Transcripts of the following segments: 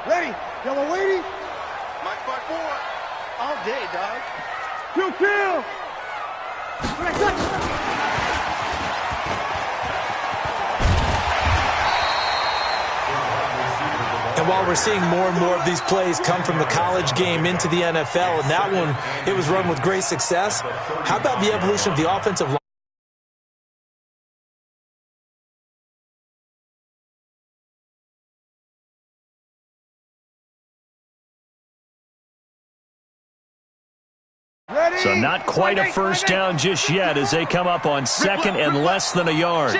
Ready. Yellow lady. Mike 5-4. All day, dog. Kill. And while we're seeing more and more of these plays come from the college game into the NFL, and that one, it was run with great success, how about the evolution of the offensive line? So not quite a first down just yet as they come up on second and less than a yard.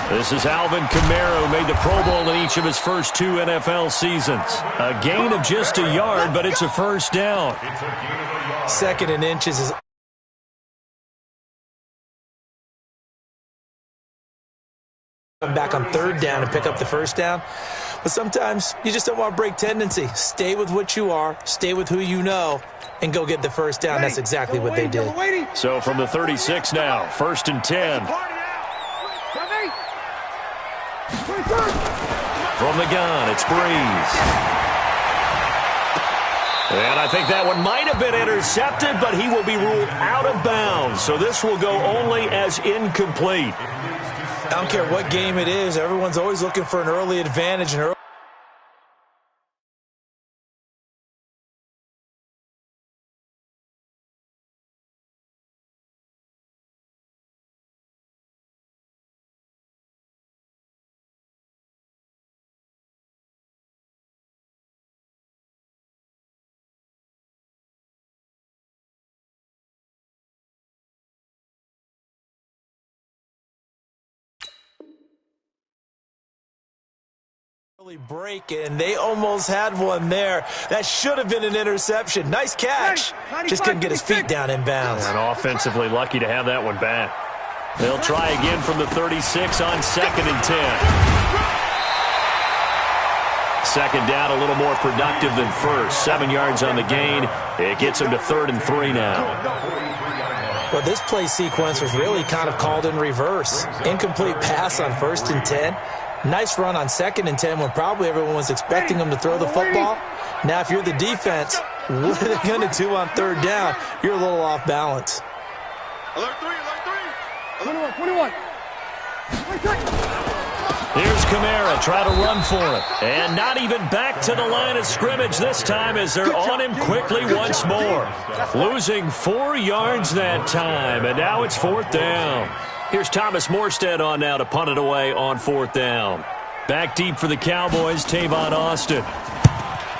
This is Alvin Kamara, who made the Pro Bowl in each of his first 2 NFL seasons. A gain of just a yard, but it's a first down. Second and inches is back on third down and pick up the first down. But sometimes you just don't want to break tendency. Stay with what you are, stay with who you know, and go get the first down. That's exactly what they did. So from the 36 now, 1st and 10. From the gun, it's Breeze. And I think that one might have been intercepted, but he will be ruled out of bounds. So this will go only as incomplete. I don't care what game it is. Everyone's always looking for an early advantage. Break, and they almost had one there. That should have been an interception. Nice catch. Just couldn't get his feet down in bounds. And offensively lucky to have that one back. They'll try again from the 36 on 2nd and 10. Second down, a little more productive than first. 7 yards on the gain. It gets him to 3rd and 3 now. Well, this play sequence was really kind of called in reverse. Incomplete pass on 1st and 10. Nice run on 2nd and 10 when probably everyone was expecting them to throw the football. Now, if you're the defense, what are they going to do on 3rd down? You're a little off balance. Alert 3. 21. Here's Kamara, try to run for it. And not even back to the line of scrimmage this time as they're on him quickly once more. Losing 4 yards that time, and now it's 4th down. Here's Thomas Morstead on now to punt it away on 4th down. Back deep for the Cowboys, Tavon Austin.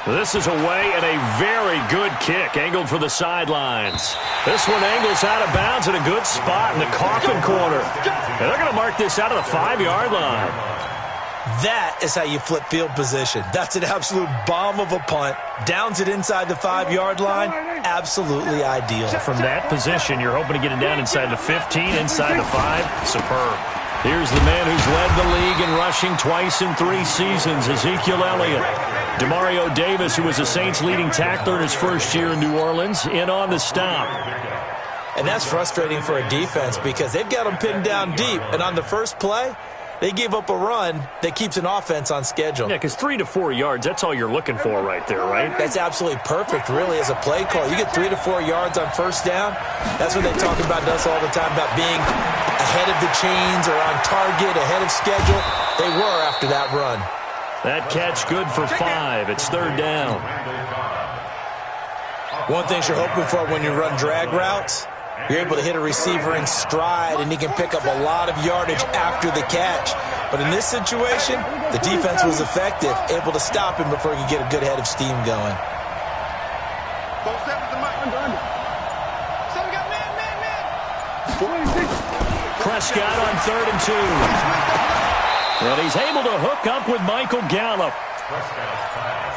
This is away and a very good kick, angled for the sidelines. This one angles out of bounds in a good spot in the coffin corner. And they're going to mark this out of the 5-yard line. That is how you flip field position. That's an absolute bomb of a punt. Downs it inside the 5-yard line. Absolutely ideal. From that position, you're hoping to get it down inside the 15, inside the 5. Superb. Here's the man who's led the league in rushing twice in 3 seasons, Ezekiel Elliott. Demario Davis, who was the Saints' leading tackler in his first year in New Orleans, in on the stop. And that's frustrating for a defense because they've got them pinned down deep. And on the first play, they gave up a run that keeps an offense on schedule. Yeah, because 3 to 4 yards, that's all you're looking for right there, right? That's absolutely perfect, really, as a play call. You get 3 to 4 yards on 1st down. That's what they talk about to us all the time, about being ahead of the chains or on target, ahead of schedule. They were after that run. That catch good for 5. It's 3rd down. One thing you're hoping for when you run drag routes, you're able to hit a receiver in stride, and he can pick up a lot of yardage after the catch. But in this situation, the defense was effective, able to stop him before he could get a good head of steam going. Prescott on 3rd and 2. And he's able to hook up with Michael Gallup.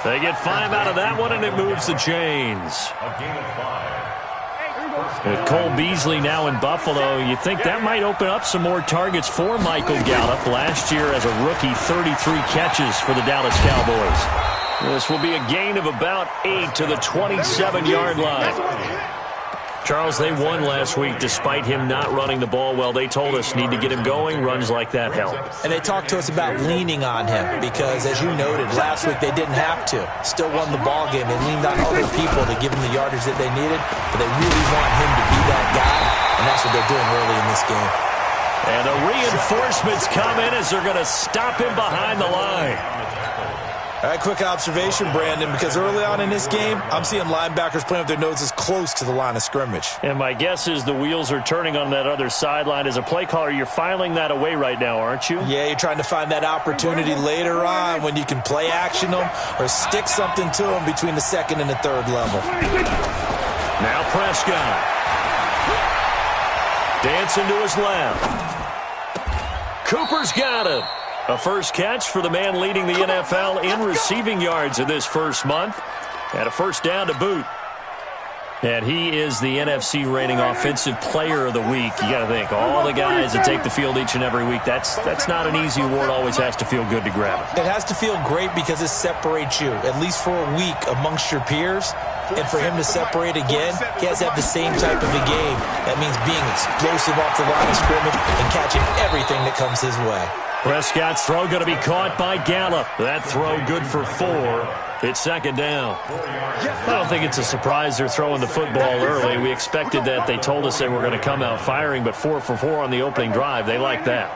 They get 5 out of that one, and it moves the chains. With Cole Beasley now in Buffalo, you think that might open up some more targets for Michael Gallup. Last year as a rookie, 33 catches for the Dallas Cowboys. This will be a gain of about 8 to the 27-yard line. Charles, they won last week despite him not running the ball well. They told us need to get him going. Runs like that help. And they talked to us about leaning on him because, as you noted, last week they didn't have to. Still won the ball game. They leaned on other people to give him the yardage that they needed, but they really want him to be that guy, and that's what they're doing early in this game. And the reinforcements come in as they're going to stop him behind the line. All right, quick observation, Brandon, because early on in this game, I'm seeing linebackers playing with their noses close to the line of scrimmage. And my guess is the wheels are turning on that other sideline. As a play caller, you're filing that away right now, aren't you? Yeah, you're trying to find that opportunity later on when you can play action them or stick something to them between the second and the third level. Now Prescott. Dancing to his left. Cooper's got him. A first catch for the man leading the NFL in receiving yards in this first month. And a first down to boot. And he is the NFC reigning offensive player of the week. You got to think, all the guys that take the field each and every week, that's not an easy award. Always has to feel good to grab it. It has to feel great because it separates you, at least for a week, amongst your peers. And for him to separate again, he has to have the same type of a game. That means being explosive off the line of scrimmage and catching everything that comes his way. Prescott's throw going to be caught by Gallup. That throw good for 4. It's second down. I don't think it's a surprise they're throwing the football early. We expected that. They told us they were going to come out firing, but 4 for 4 on the opening drive. They like that.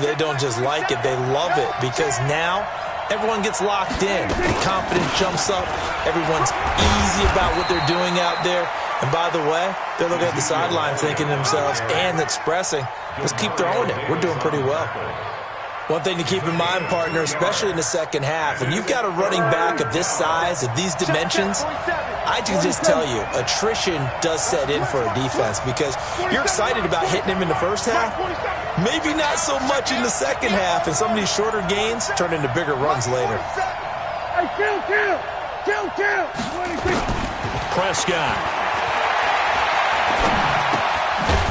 They don't just like it, they love it, because now everyone gets locked in. Confidence jumps up. Everyone's easy about what they're doing out there. And by the way, they're looking at the sideline thinking to themselves and expressing, let's keep throwing it. We're doing pretty well. One thing to keep in mind, partner, especially in the second half, when you've got a running back of this size, of these dimensions, I can just tell you, attrition does set in for a defense because you're excited about hitting him in the first half, maybe not so much in the second half, and some of these shorter gains turn into bigger runs later. Prescott.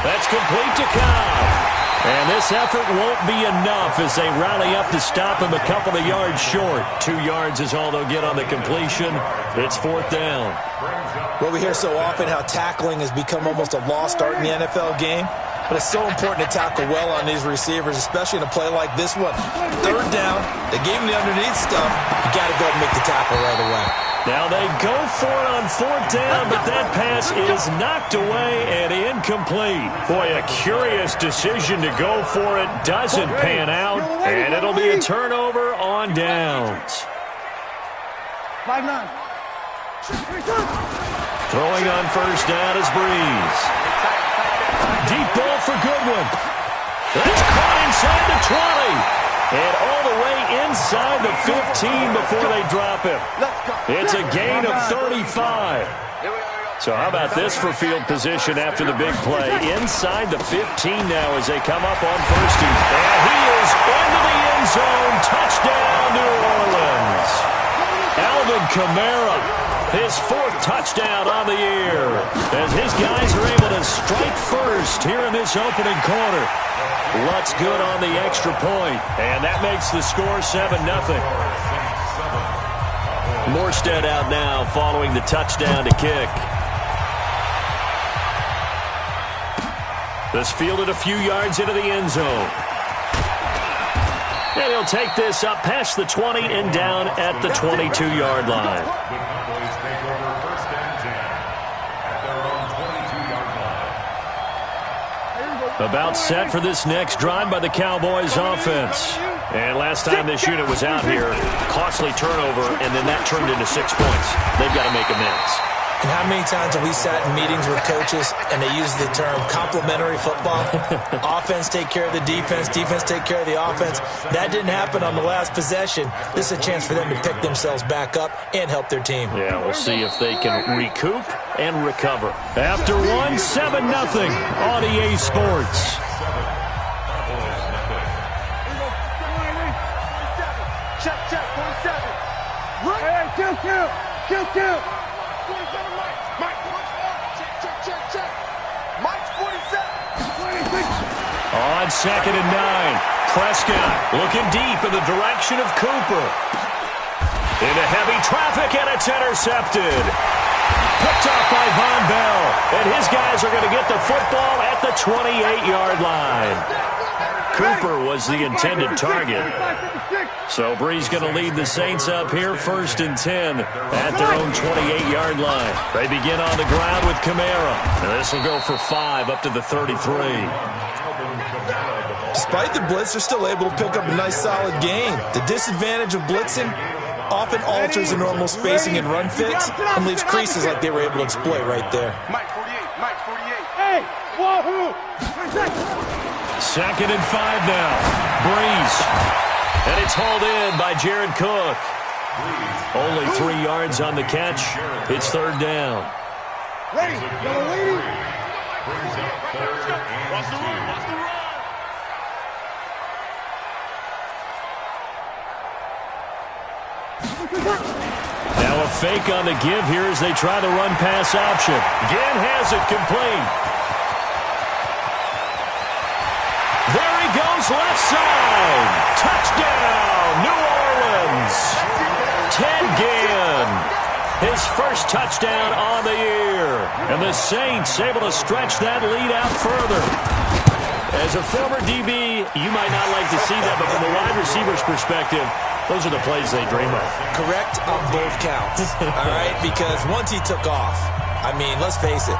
That's complete to Cobb. And this effort won't be enough as they rally up to stop him a couple of yards short. 2 yards is all they'll get on the completion. It's fourth down. Well, we hear so often how tackling has become almost a lost art in the NFL game. But it's so important to tackle well on these receivers, especially in a play like this one. Third down, they gave him the underneath stuff. You got to go and make the tackle right away. Now they go for it on fourth down, but that pass is knocked away and incomplete. Boy, a curious decision to go for it. Doesn't pan out, and it'll be a turnover on downs. 5-9. Throwing on first down is Breeze. Deep ball for Goodwin. That's caught inside the 20. And all the way inside the 15 before they drop him. It's a gain of 35. So how about this for field position after the big play? Inside the 15 now as they come up on first and he is into the end zone. Touchdown, New Orleans. Alvin Kamara, his 4th touchdown on the year, as his guys are able to strike first here in this opening quarter. Lutz good on the extra point, and that makes the score 7-0. Morstead out now following the touchdown to kick. This fielded a few yards into the end zone. And he'll take this up past the 20 and down at the 22-yard line. About set for this next drive by the Cowboys offense. And last time this unit was out here, costly turnover, and then that turned into 6 points. They've got to make amends. And how many times have we sat in meetings with coaches and they use the term complementary football? Offense take care of the defense, defense take care of the offense. That didn't happen on the last possession. This is a chance for them to pick themselves back up and help their team. Yeah, we'll see if they can recoup and recover. After one, 7-0 on EA Sports. Check, 47. Hey, kill. 47, Mike. Check. Mike's 47. On 2nd and 9, Prescott looking deep in the direction of Cooper. Into heavy traffic, and it's intercepted. Picked off by Von Bell. And his guys are going to get the football at the 28-yard line. Cooper was the intended target. So Bree's going to lead the Saints up here, 1st and 10 at their own 28-yard line. They begin on the ground with Kamara. And this will go for 5 up to the 33. Despite the blitz, they're still able to pick up a nice, solid gain. The disadvantage of blitzing often alters the normal spacing and run fits and leaves creases like they were able to exploit right there. Mike 48, Mike 48. Hey, wahoo! 2nd and 5 now. Breeze. And it's hauled in by Jared Cook. Only 3 yards on the catch. It's 3rd down. Ready, yellow lady. Watch the run, watch the run. Now a fake on the give here as they try the run-pass option. Ginn has it complete. There he goes, left side. Touchdown, New Orleans. Ted Ginn, his first touchdown on the year. And the Saints able to stretch that lead out further. As a former DB, you might not like to see that, but from a wide receiver's perspective, those are the plays they dream of. Correct on both counts, all right? Because once he took off, I mean, let's face it,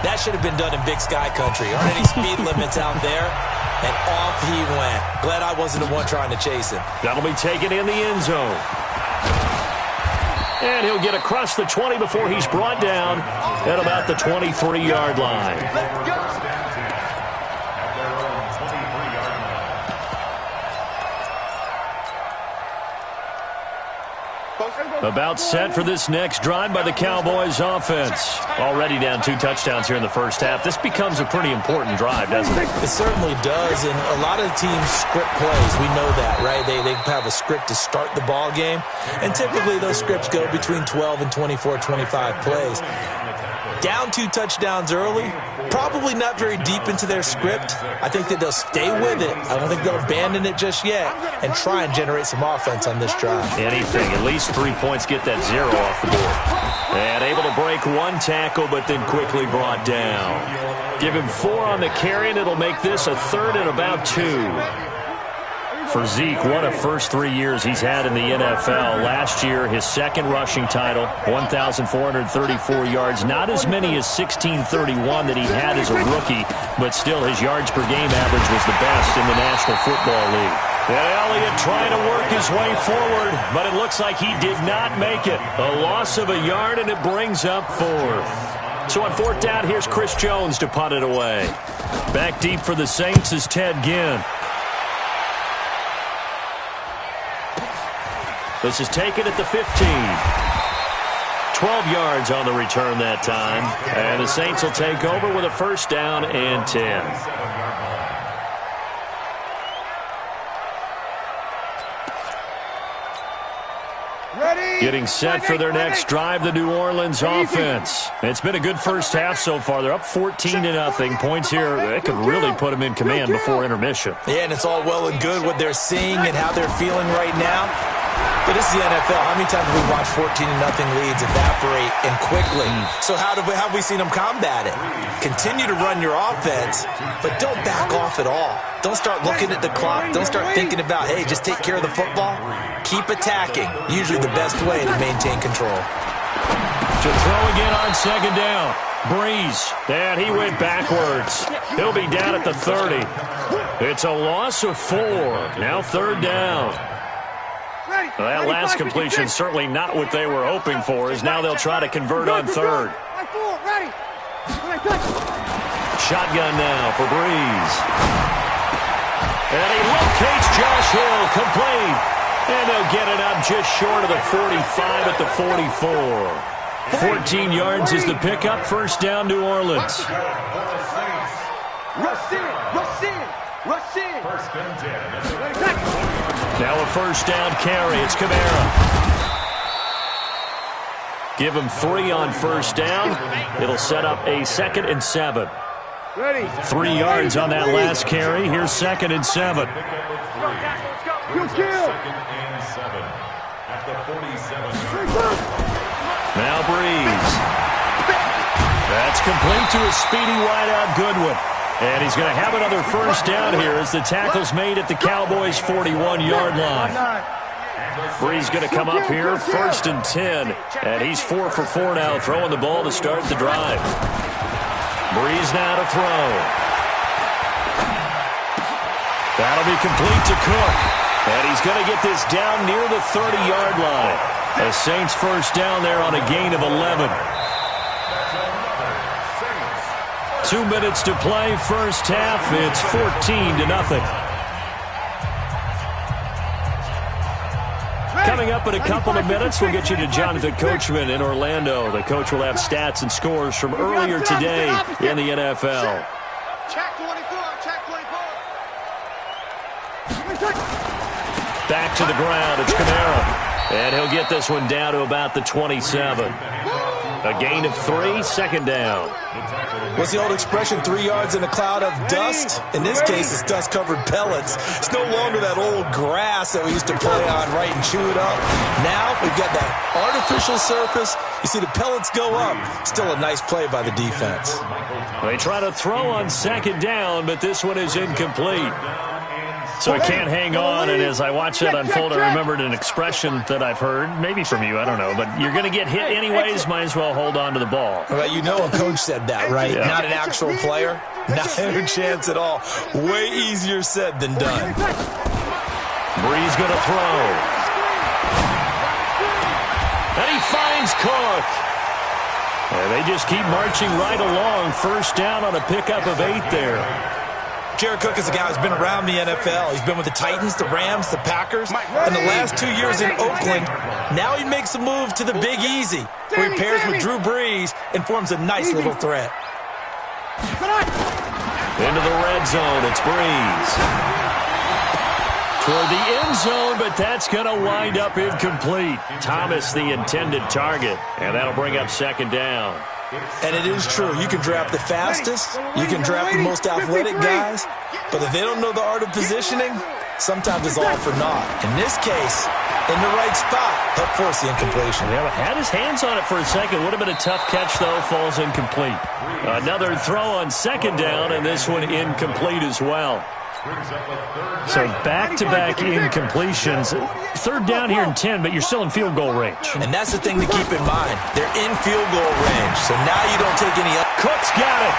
that should have been done in Big Sky country. Aren't any speed limits out there? And off he went. Glad I wasn't the one trying to chase him. That'll be taken in the end zone. And he'll get across the 20 before he's brought down at about the 23-yard line. About set for this next drive by the Cowboys offense. Already down 2 touchdowns here in the first half. This becomes a pretty important drive, doesn't it? It certainly does, and a lot of teams script plays. We know that, right? They have a script to start the ball game, and typically those scripts go between 12 and 24, 25 plays. Down 2 touchdowns early, probably not very deep into their script. I think that they'll stay with it. I don't think they'll abandon it just yet and try and generate some offense on this drive. Anything, at least 3 points, get that 0 off the board. And able to break 1 tackle, but then quickly brought down. Give him 4 on the carry, and it'll make this a 3rd and about 2. For Zeke, what a first 3 years he's had in the NFL. Last year, his 2nd rushing title, 1,434 yards. Not as many as 1,631 that he had as a rookie, but still his yards per game average was the best in the National Football League. And Elliott trying to work his way forward, but it looks like he did not make it. A loss of a yard, and it brings up 4th. So on 4th down, here's Chris Jones to punt it away. Back deep for the Saints is Ted Ginn. This is taken at the 15. 12 yards on the return that time. And the Saints will take over with a 1st down and 10. Getting set for their next drive, the New Orleans offense. It's been a good first half so far. They're up 14-0. Points here, that could really put them in command before intermission. Yeah, and it's all well and good what they're seeing and how they're feeling right now. But this is the NFL. How many times have we watched 14-0 leads evaporate and quickly? So how have we seen them combat it? Continue to run your offense, but don't back off at all. Don't start looking at the clock. Don't start thinking about, hey, just take care of the football. Keep attacking. Usually the best way to maintain control. To throw again on 2nd down. Breeze. And he went backwards. He'll be down at the 30. It's a loss of 4. Now 3rd down. Well, that last completion certainly not what they were hoping for, as now they'll try to convert on 3rd. Shotgun now for Breeze. And he locates Josh Hill, complete. And they'll get it up just short of the 45 at the 44. 14 yards is the pickup. 1st down, New Orleans. Rush in, rush in, rush in. Now a 1st down carry. It's Kamara. Give him 3 on 1st down. It'll set up a 2nd and 7. 3 yards on that last carry. Here's 2nd and 7. Now Breeze. That's complete to a speedy wideout Goodwin. And he's going to have another first down here as the tackle's made at the Cowboys' 41-yard line. Bree's going to come up here, 1st and 10. And he's 4 for 4 now, throwing the ball to start the drive. Breeze now to throw. That'll be complete to Cook. And he's going to get this down near the 30-yard line. The Saints first down there on a gain of 11. 2 minutes to play, first half. It's 14-0. Coming up in a couple of minutes, we'll get you to Jonathan Coachman in Orlando. The coach will have stats and scores from earlier today in the NFL. Check 24, check 24. Back to the ground, it's Kamara. And he'll get this one down to about the 27. A gain of 3, second down. What's the old expression, 3 yards in a cloud of dust? In this case, it's dust-covered pellets. It's no longer that old grass that we used to play on, right, and chew it up. Now we've got that artificial surface. You see the pellets go up. Still a nice play by the defense. They try to throw on second down, but this one is incomplete. So it can't hang on, and as I watch that unfold, I remembered an expression that I've heard, maybe from you, I don't know, but you're going to get hit anyways, might as well hold on to the ball. Well, you know a coach said that, right? Yeah. Not an actual player. Not a chance at all. Way easier said than done. Bree's going to throw. And he finds Cook. And they just keep marching right along. First down on a pickup of 8 there. Jared Cook is a guy who's been around the NFL. He's been with the Titans, the Rams, the Packers, and the last 2 years in Oakland. Now he makes a move to the Big Easy, where he pairs with Drew Brees and forms a nice little threat. Into the red zone, it's Brees. Toward the end zone, but that's going to wind up incomplete. Thomas, the intended target, and that'll bring up second down. And it is true. You can draft the fastest. You can draft the most athletic guys. But if they don't know the art of positioning, sometimes it's all for naught. In this case, in the right spot, help force the incompletion. Yeah, had his hands on it for a second. Would have been a tough catch, though. Falls incomplete. Another throw on second down, and this one incomplete as well. So back-to-back incompletions. Third down here in 10, but you're still in field goal range. And that's the thing to keep in mind. They're in field goal range, so now you don't take any up. Cook's got it.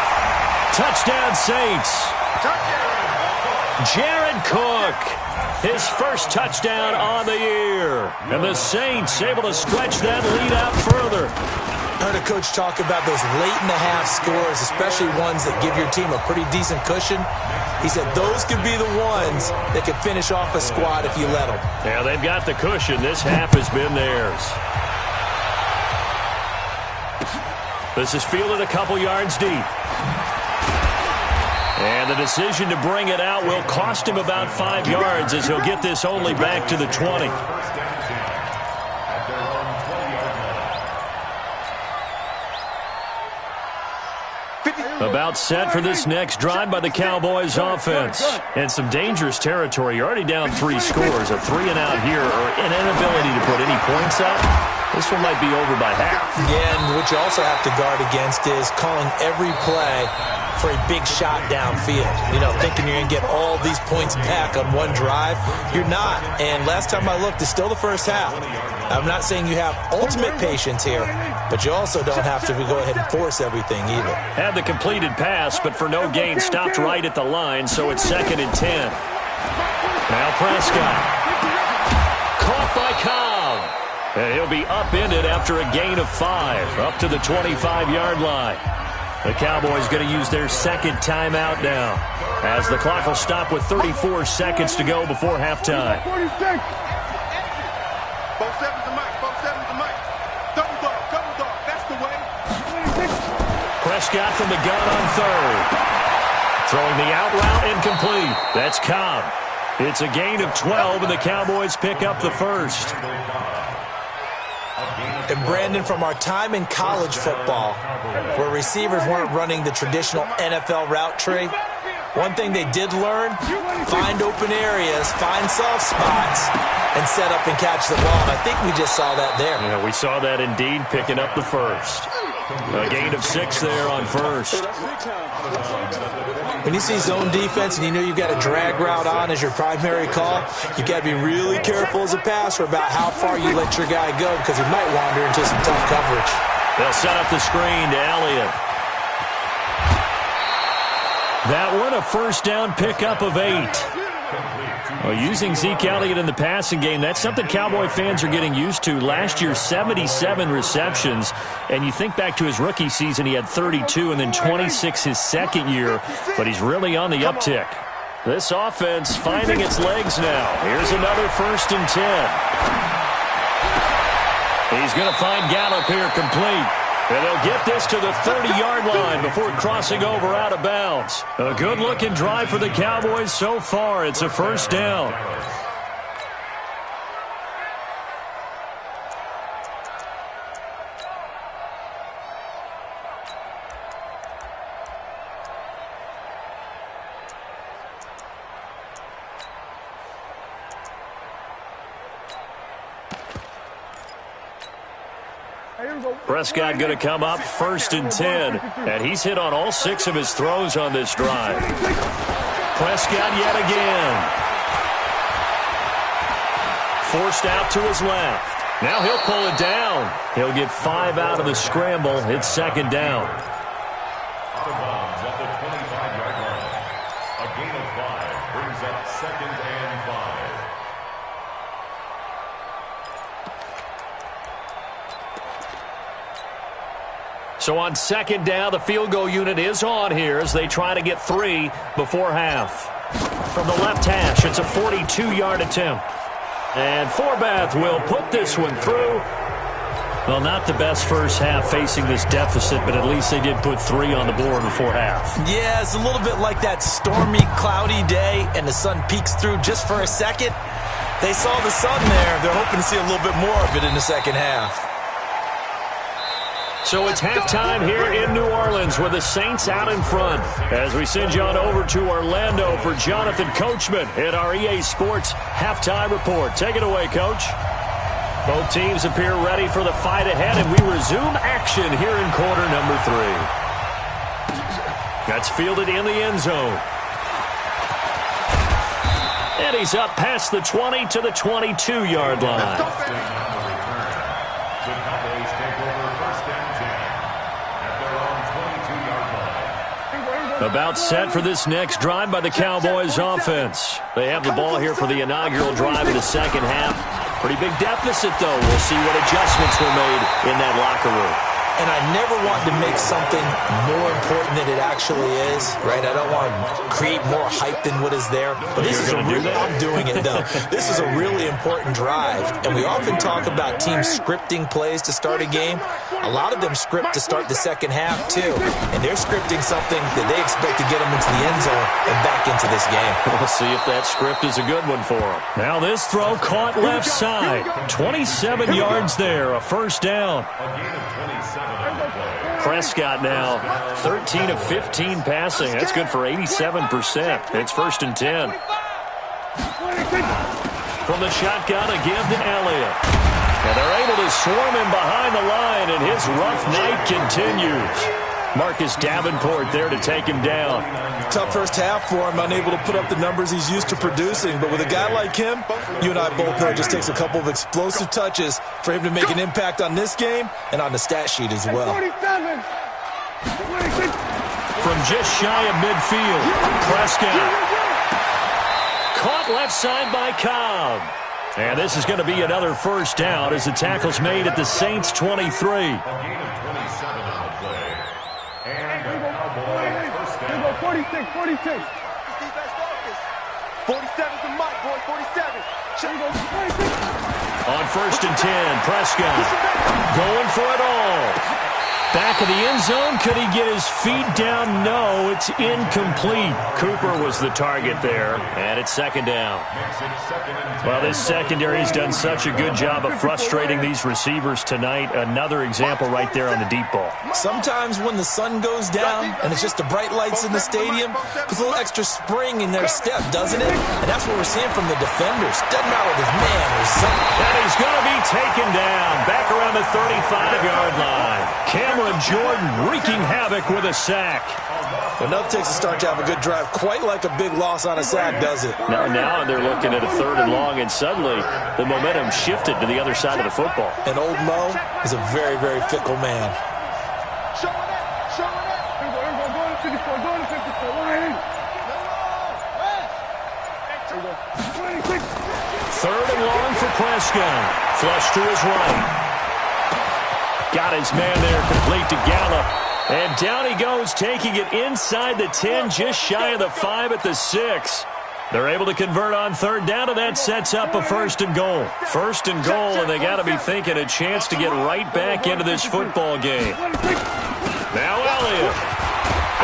Touchdown, Saints. Jared Cook, his first touchdown on the year. And the Saints able to stretch that lead out further. I heard a coach talk about those late-in-the-half scores, especially ones that give your team a pretty decent cushion. He said those could be the ones that could finish off a squad if you let them. Yeah, they've got the cushion. This half has been theirs. This is fielded a couple yards deep. And the decision to bring it out will cost him about 5 yards as he'll get this only back to the 20. About set for this next drive by the Cowboys offense. And some dangerous territory. You're already down 3 scores. A 3-and-out here or an inability to put any points up. This one might be over by half. Yeah, and what you also have to guard against is calling every play for a big shot downfield. You know, thinking you're going to get all these points back on one drive. You're not. And last time I looked, it's still the first half. I'm not saying you have ultimate patience here, but you also don't have to go ahead and force everything either. Had the completed pass, but for no gain, stopped right at the line, so it's 2nd and 10. Now Prescott. Caught by Cobb. And he'll be upended after a gain of 5, up to the 25-yard line. The Cowboys going to use their second timeout now, as the clock will stop with 34 seconds to go before halftime. 4-7's the mic, 4-7's the mic. Double dog, that's the way. Prescott from the gun on 3rd. Throwing the out route incomplete. That's Cobb. It's a gain of 12, and the Cowboys pick up the first. And Brandon, from our time in college football, where receivers weren't running the traditional NFL route tree, one thing they did learn, find open areas, find soft spots, and set up and catch the ball. And I think we just saw that there. Yeah, we saw that indeed, picking up the first. A gain of 6 there on first. When you see zone defense and you know you've got a drag route on as your primary call, you've got to be really careful as a passer about how far you let your guy go because he might wander into some tough coverage. They'll set up the screen to Elliott. That one, a first down pickup of 8. Well, using Zeke Elliott in the passing game, that's something Cowboy fans are getting used to. Last year, 77 receptions, and you think back to his rookie season, he had 32 and then 26 his second year, but he's really on the uptick. This offense finding its legs now. Here's another 1st and 10. He's going to find Gallup here complete. And they'll get this to the 30-yard line before crossing over out of bounds. A good-looking drive for the Cowboys so far. It's a first down. Prescott going to come up 1st and 10, and he's hit on all 6 of his throws on this drive. Prescott yet again. Forced out to his left. Now he'll pull it down. He'll get 5 out of the scramble. It's 2nd down. Out of bounds at the 25-yard line. A gain of 5 brings up 2nd and 5. So on 2nd down, the field goal unit is on here as they try to get 3 before half. From the left hash, it's a 42-yard attempt. And Forbath will put this one through. Well, not the best first half facing this deficit, but at least they did put 3 on the board before half. Yeah, it's a little bit like that stormy, cloudy day, and the sun peeks through just for a second. They saw the sun there. They're hoping to see a little bit more of it in the second half. So it's halftime here in New Orleans with the Saints out in front. As we send you on over to Orlando for Jonathan Coachman in our EA Sports Halftime Report. Take it away, Coach. Both teams appear ready for the fight ahead, and we resume action here in quarter number 3. That's fielded in the end zone. And he's up past the 20 to the 22-yard line. About set for this next drive by the Cowboys offense. They have the ball here for the inaugural drive of the second half. Pretty big deficit, though. We'll see what adjustments were made in that locker room. And I never want to make something more important than it actually is, right? I don't want to create more hype than what is there. But this is a really, I'm doing it, though. This is a really important drive. And we often talk about teams scripting plays to start a game. A lot of them script to start the second half, too. And they're scripting something that they expect to get them into the end zone and back into this game. We'll see if that script is a good one for them. Now this throw caught left side. 27 yards there, a first down. Prescott now 13 of 15 passing. That's good for 87%. It's 1st and 10. From the shotgun, a give to Elliott. And they're able to swarm him behind the line, and his rough night continues. Marcus Davenport there to take him down. Tough first half for him, unable to put up the numbers he's used to producing. But with a guy like him, you and I both know it just takes a couple of explosive touches for him to make an impact on this game and on the stat sheet as well. From just shy of midfield, Prescott. Caught left side by Cobb. And this is going to be another first down as the tackle's made at the Saints' 23. 46. 47 to Mike, boy, 47. On 1st and 10, Prescott going for it all. Back of the end zone. Could he get his feet down? No, it's incomplete. Cooper was the target there, and it's 2nd down. Well, this secondary has done such a good job of frustrating these receivers tonight. Another example right there on the deep ball. Sometimes when the sun goes down and it's just the bright lights in the stadium, puts a little extra spring in their step, doesn't it? And that's what we're seeing from the defenders. Doesn't matter if it's man or son. And he's going to be taken down. Back around the 35-yard line. Cameron Jordan wreaking havoc with a sack. Enough takes a start to have a good drive. Quite like a big loss on a sack, does it? Now they're looking at a 3rd and long, and suddenly the momentum shifted to the other side of the football. And old Mo is a very, very fickle man. Third and long for Prescott. Flush to his right. Got his man there, complete to Gallup. And down he goes, taking it inside the 10, just shy of the 5 at the 6. They're able to convert on 3rd down, and that sets up a 1st and goal. 1st and goal, and they got to be thinking a chance to get right back into this football game. Now Elliott.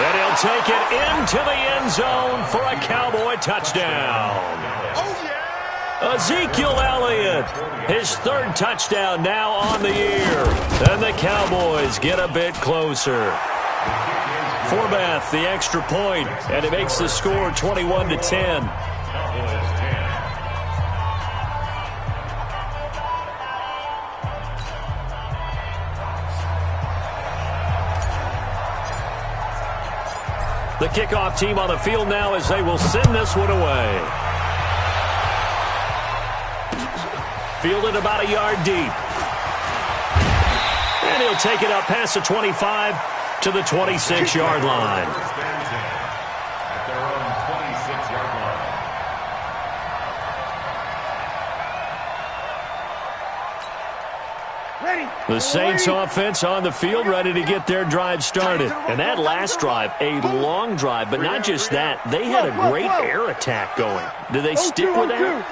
And he'll take it into the end zone for a Cowboy touchdown. Ezekiel Elliott, his 3rd touchdown now on the year. And the Cowboys get a bit closer. Forbath, the extra point, and it makes the score 21-10. The kickoff team on the field now as they will send this one away. Fielded about a yard deep. And he'll take it up past the 25 to the 26-yard line. At their own 26-yard line. The Saints offense on the field, ready to get their drive started. And that last drive, a long drive, but not just that. They had a great air attack going. Do they stick with that?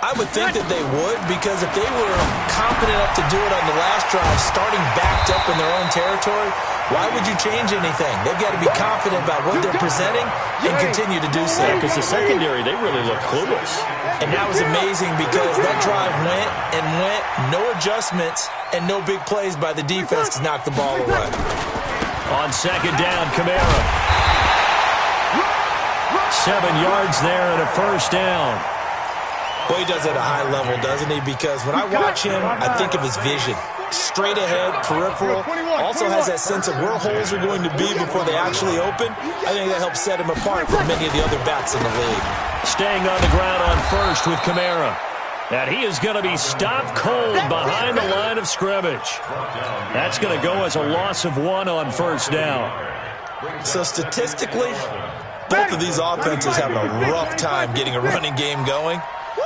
I would think that they would, because if they were confident enough to do it on the last drive, starting backed up in their own territory, why would you change anything? They've got to be confident about what they're presenting and continue to do so. Because the secondary, they really look clueless. And that was amazing because that drive went and went, no adjustments, and no big plays by the defense to knock the ball away. On 2nd down, Kamara. 7 yards there and a 1st down. Boy, he does it at a high level, doesn't he? Because when I watch him, I think of his vision. Straight ahead, peripheral. Also has that sense of where holes are going to be before they actually open. I think that helps set him apart from many of the other backs in the league. Staying on the ground on 1st with Kamara. And he is going to be stopped cold behind the line of scrimmage. That's going to go as a loss of 1 on 1st down. So statistically, both of these offenses have a rough time getting a running game going.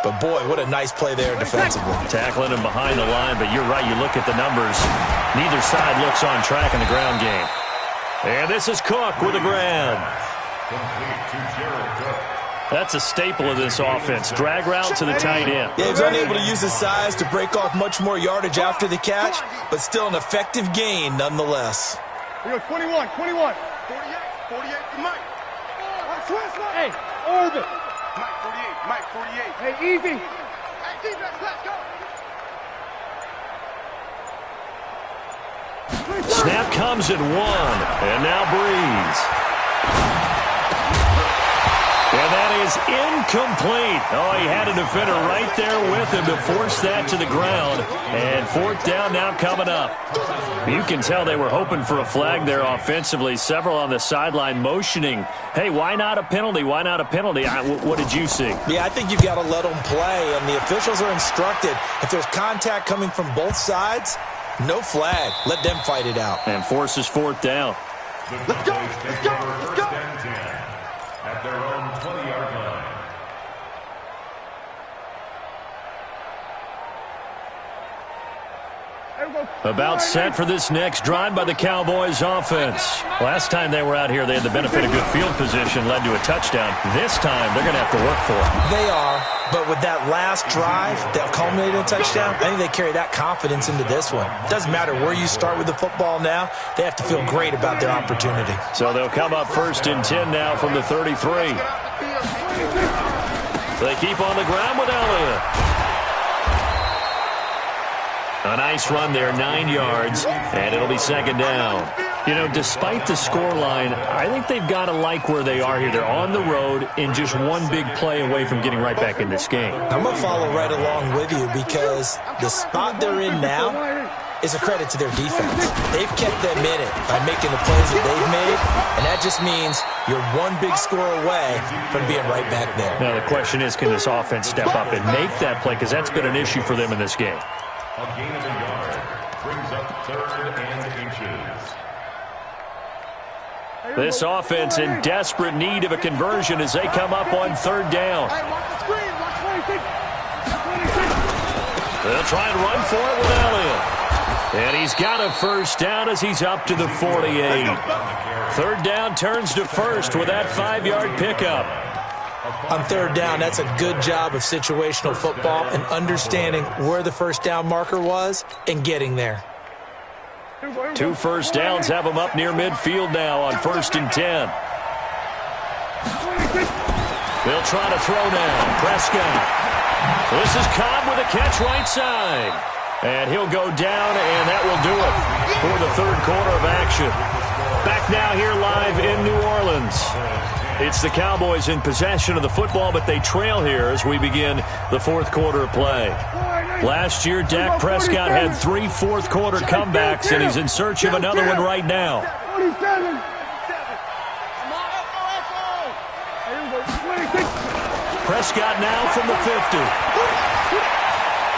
But, boy, what a nice play there defensively. Tackling him behind the line, but you're right. You look at the numbers. Neither side looks on track in the ground game. And this is Cook with a grab. That's a staple of this offense. Drag route to the tight end. Yeah, he's unable to use his size to break off much more yardage after the catch, but still an effective gain nonetheless. We go 21, 21. 48 to Mike. Hey, Orbit. Mike 48. Hey, easy. Hey, defense, let's go. Snap comes at 1, and now Breeze. And that is incomplete. Oh, he had a defender right there with him to force that to the ground. And 4th down now coming up. You can tell they were hoping for a flag there offensively. Several on the sideline motioning, hey, why not a penalty? Why not a penalty? What did you see? Yeah, I think you've got to let them play, and the officials are instructed. If there's contact coming from both sides, no flag. Let them fight it out. And forces 4th down. Let's go, let's go, let's go. At their own 20-yard line. About set for this next drive by the Cowboys offense. Last time they were out here, they had the benefit of good field position, led to a touchdown. This time, they're going to have to work for it. They are, but with that last drive that culminated in a touchdown, I think they carry that confidence into this one. Doesn't matter where you start with the football now, they have to feel great about their opportunity. So they'll come up 1st and 10 now from the 33. They keep on the ground with Elliott. A nice run there, 9 yards, and it'll be 2nd down. You know, despite the scoreline, I think they've got to like where they are here. They're on the road in just one big play away from getting right back in this game. I'm going to follow right along with you because the spot they're in now is a credit to their defense. They've kept them in it by making the plays that they've made, and that just means you're one big score away from being right back there. Now, the question is, can this offense step up and make that play? Because that's been an issue for them in this game. A gain of a yard brings up 3rd and inches. This offense in desperate need of a conversion as they come up on 3rd down. They'll try and run for it with Elliott. And he's got a 1st down as he's up to the 48. 3rd down turns to 1st with that 5-yard pickup. On 3rd down, that's a good job of situational football and understanding where the 1st down marker was and getting there. 2 1st downs have them up near midfield now on 1st and 10. They'll try to throw now. Prescott. This is Cobb with a catch right side. And he'll go down, and that will do it for the 3rd quarter of action. Back now here live in New Orleans. It's the Cowboys in possession of the football, but they trail here as we begin the 4th quarter of play. Last year, Dak Prescott had 3 fourth-quarter comebacks, and he's in search of another one right now. Prescott now from the 50.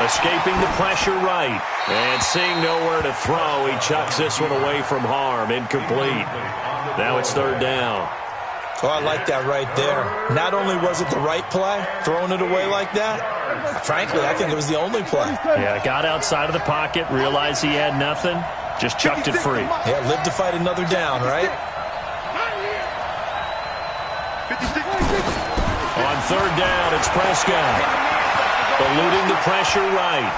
Escaping the pressure right. And seeing nowhere to throw, he chucks this one away from harm. Incomplete. Now it's 3rd down. Oh, I like that right there. Not only was it the right play, throwing it away like that, frankly, I think it was the only play. Yeah, got outside of the pocket, realized he had nothing, just chucked it free. Yeah, live to fight another down, right? On 3rd down, it's Prescott. Eluding the pressure right.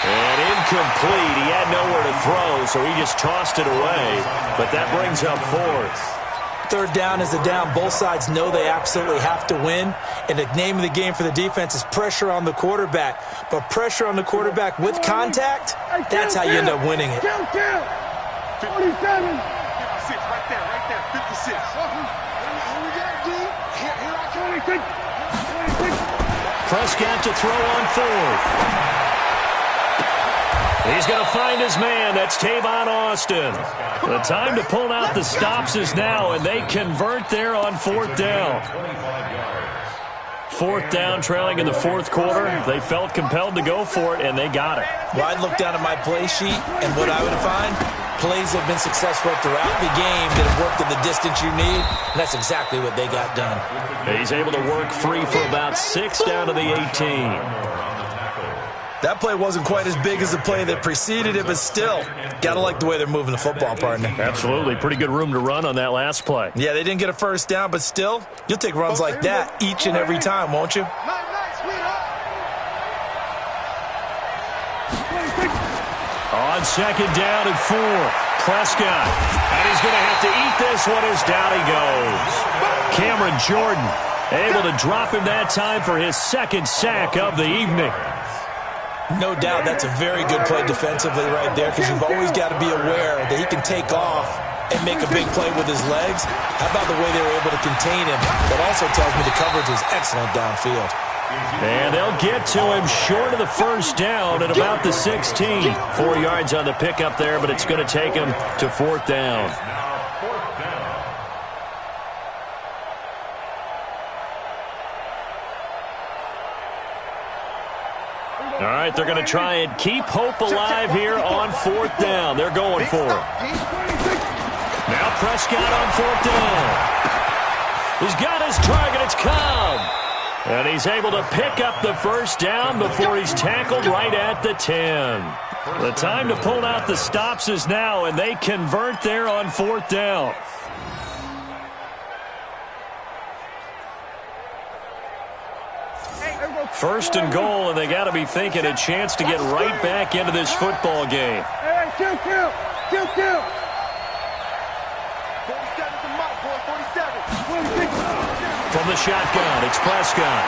And incomplete. He had nowhere to throw, so he just tossed it away. But that brings up 4th. 3rd down is a down. Both sides know they absolutely have to win. And the name of the game for the defense is pressure on the quarterback. But pressure on the quarterback with contact, that's how you end up winning it. 47. 56, right there, 56. Prescott to throw on 4th. He's going to find his man. That's Tavon Austin. The time to pull out the stops is now, and they convert there on 4th down. 4th down, trailing in the 4th quarter. They felt compelled to go for it, and they got it. Well, I'd look down at my play sheet, and what I would find, plays have been successful throughout the game that have worked at the distance you need, and that's exactly what they got done. He's able to work free for about 6 down to the 18. That play wasn't quite as big as the play that preceded it, but still, got to like the way they're moving the football, partner. Absolutely. Pretty good room to run on that last play. Yeah, they didn't get a 1st down, but still, you'll take runs like that each and every time, won't you? On 2nd down and 4, Prescott. And he's going to have to eat this one as down he goes. Cameron Jordan able to drop him that time for his 2nd sack of the evening. No doubt that's a very good play defensively right there, because you've always got to be aware that he can take off and make a big play with his legs. How about the way they were able to contain him? That also tells me the coverage was excellent downfield. And they'll get to him short of the 1st down at about the 16. 4 yards on the pickup there, but it's going to take him to 4th down. All right, they're going to try and keep hope alive here on 4th down. They're going for it. Now Prescott on 4th down. He's got his target. It's Cobb. And he's able to pick up the 1st down before he's tackled right at the 10. The time to pull out the stops is now, and they convert there on 4th down. First and goal, and they got to be thinking a chance to get right back into this football game. Hey, kill. 47 to Mike, boy, 47. From the shotgun, it's Prescott.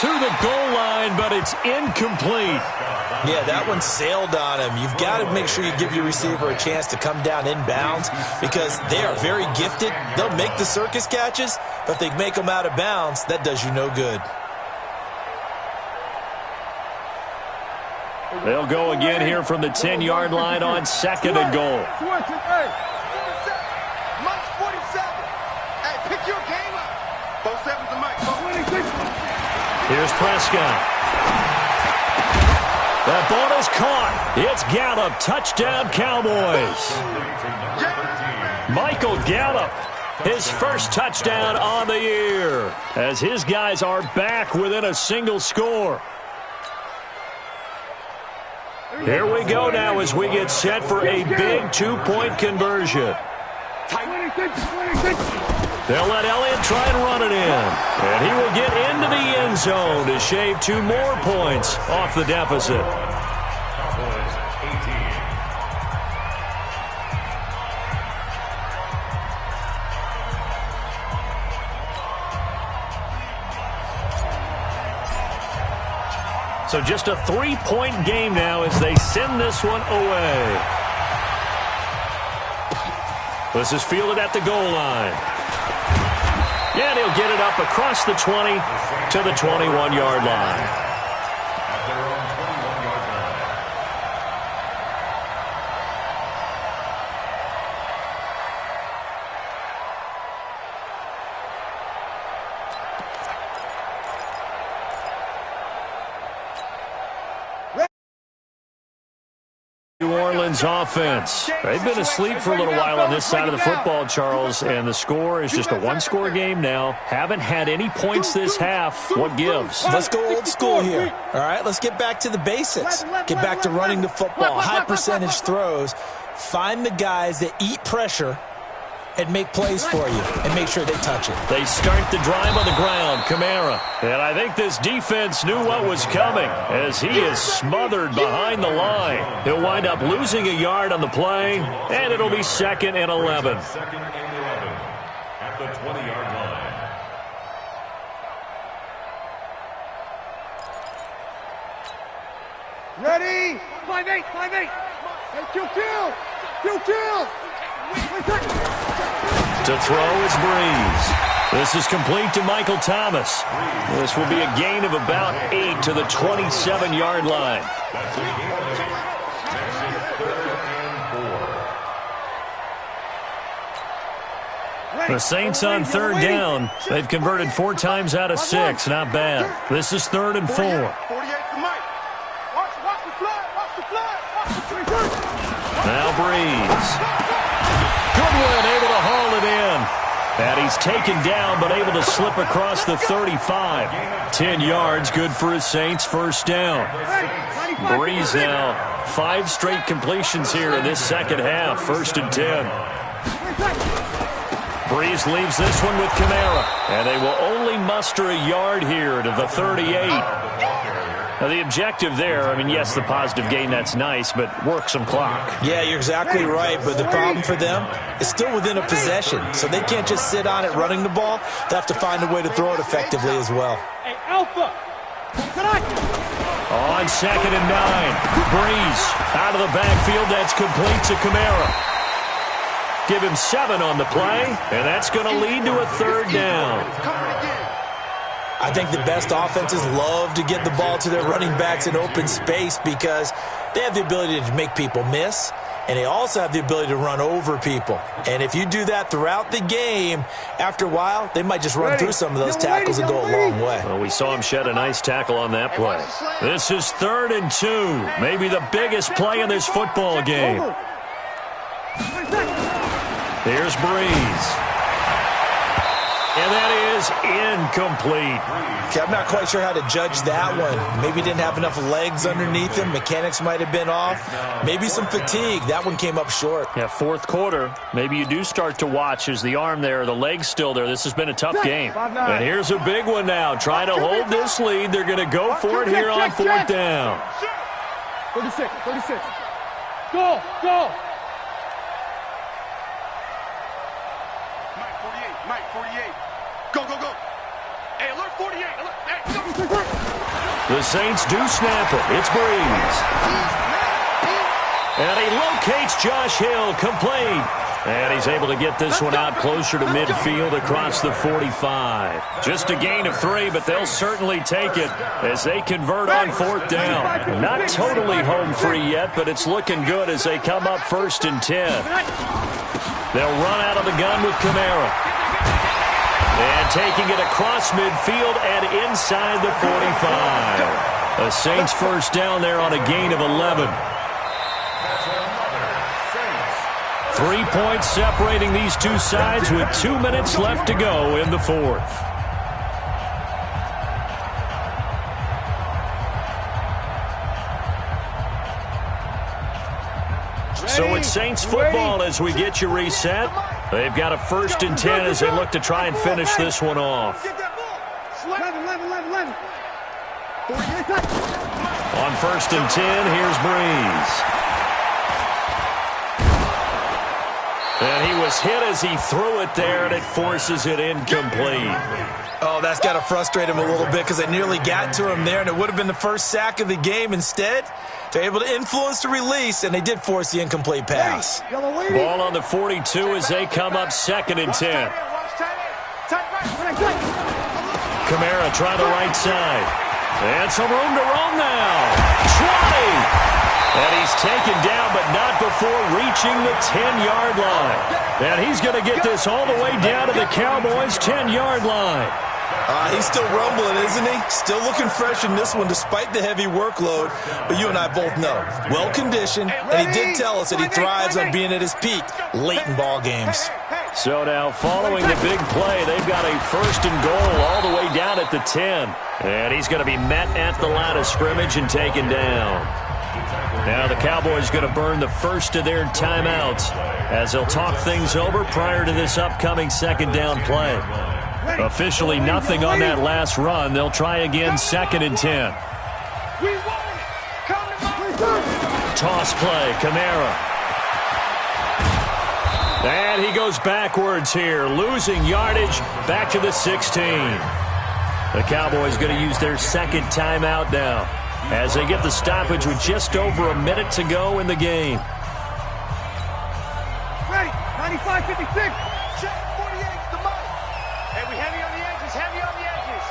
To the goal line, but it's incomplete. Yeah, that one sailed on him. You've got to make sure you give your receiver a chance to come down inbounds, because they are very gifted. They'll make the circus catches, but if they make them out of bounds, that does you no good. They'll go again here from the 10-yard line on 2nd and goal. Mike 47. Hey, pick your game up. Both sevens to Mike. Here's Prescott. That ball is caught. It's Gallup. Touchdown, Cowboys. Michael Gallup, his first touchdown on the year, as his guys are back within a single score. Here we go now as we get set for a big 2-point conversion. They'll let Elliott try and run it in. And he will get into the end zone to shave 2 more points off the deficit. Cowboys 18. So just a 3-point game now as they send this one away. This is fielded at the goal line. Yeah, he'll get it up across the 20 to the 21-yard line. At their own 21-yard line. New Orleans offense. They've been asleep for a little while on this side of the football, Charles, and the score is just a 1-score game now. Haven't had any points this half. What gives? Let's go old school here. All right, let's get back to the basics. Get back to running the football, high percentage throws. Find the guys that eat pressure and make plays for you and make sure they touch it. They start the drive on the ground, Kamara. And I think this defense knew what was coming as he is smothered behind the line. He'll wind up losing a yard on the play, and it'll be 2nd and 11. 2nd and 11 at the 20-yard line. Ready? 5-8, 5-8. Hey, kill. To throw is Breeze. This is complete to Michael Thomas. This will be a gain of about 8 to the 27-yard line. That's a gain of 8. Next is 3rd and 4. The Saints on 3rd down. They've converted 4 times out of 6. Not bad. This is 3rd and 4. 48 to Mike. Watch the fly. Now Breeze. Goodwin able to haul it in. And he's taken down but able to slip across the 35. 10 yards, good for his Saints first down. Breeze now 5 straight completions here in this second half. 1st and 10. Breeze leaves this one with Kamara. And they will only muster a yard here to the 38. Now, the objective there, I mean, yes, the positive gain, that's nice, but work some clock. Yeah, you're exactly right, but the problem for them is still within a possession, so they can't just sit on it running the ball. They have to find a way to throw it effectively as well. Hey, Alpha! On 2nd and 9, Breeze out of the backfield. That's complete to Kamara. Give him 7 on the play, and that's going to lead to a 3rd down. I think the best offenses love to get the ball to their running backs in open space because they have the ability to make people miss, and they also have the ability to run over people. And if you do that throughout the game, after a while, they might just run through some of those tackles and go a long way. Well, we saw him shed a nice tackle on that play. This is 3rd and 2, maybe the biggest play in this football game. Here's Breeze. And that is incomplete. Okay, I'm not quite sure how to judge that one. Maybe he didn't have enough legs underneath him. Mechanics might have been off. Maybe some fatigue. That one came up short. Yeah, 4th quarter. Maybe you do start to watch as the arm there, the leg's still there. This has been a tough game. And here's a big one now. Trying to hold this lead. They're going to go for it here on 4th down. 36. Go! Mike 48. Go. Hey, alert 48. Alert. Hey, go. The Saints do snap it. It's Breeze. And he locates Josh Hill, complete. And he's able to get this one out closer to midfield across the 45. Just a gain of 3, but they'll certainly take it as they convert on 4th down. Not totally home free yet, but it's looking good as they come up 1st and 10. They'll run out of the gun with Kamara. And taking it across midfield and inside the 45. A Saints 1st down there on a gain of 11. 3 points separating these two sides with 2 minutes left to go in the 4th. So it's Saints football as we get you reset. They've got a 1st and 10 as they look to try and finish this one off. On 1st and 10, here's Breeze. And he was hit as he threw it there, and it forces it incomplete. Oh, that's got to frustrate him a little bit because it nearly got to him there, and it would have been the first sack of the game. Instead, they're able to influence the release, and they did force the incomplete pass. Ball on the 42 as they come up 2nd and 10. Kamara try the right side. And some room to roam now. 20. And he's taken down, but not before reaching the 10-yard line. And he's going to get this all the way down to the Cowboys' 10-yard line. He's still rumbling, isn't he? Still looking fresh in this one despite the heavy workload. But you and I both know, well-conditioned, and he did tell us that he thrives on being at his peak late in ball games. So now following the big play, they've got a 1st and goal all the way down at the 10. And he's going to be met at the line of scrimmage and taken down. Now the Cowboys going to burn the first of their timeouts as they'll talk things over prior to this upcoming 2nd down play. Officially nothing on that last run. They'll try again 2nd and 10. Toss play, Kamara. And he goes backwards here, losing yardage back to the 16. The Cowboys going to use their 2nd timeout now as they get the stoppage with just over a minute to go in the game. Ready, 95-56. Check 48, the money. Hey, we heavy on the edges, heavy on the edges.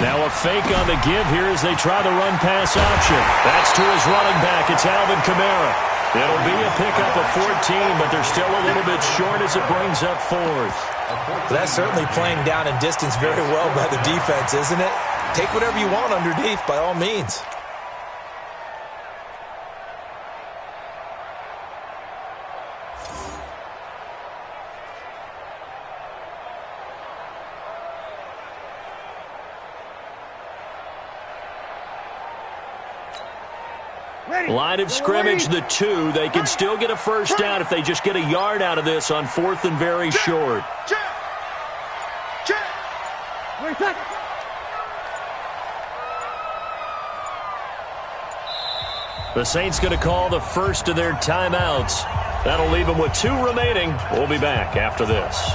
Now a fake on the give here as they try the run-pass option. That's to his running back. It's Alvin Kamara. It'll be a pickup of 14, but they're still a little bit short as it brings up 4th. That's certainly playing down in distance very well by the defense, isn't it? Take whatever you want underneath, by all means. Line of scrimmage, the 2. They can still get a 1st down if they just get a yard out of this on 4th and very short. The Saints going to call the first of their timeouts. That'll leave them with 2 remaining. We'll be back after this.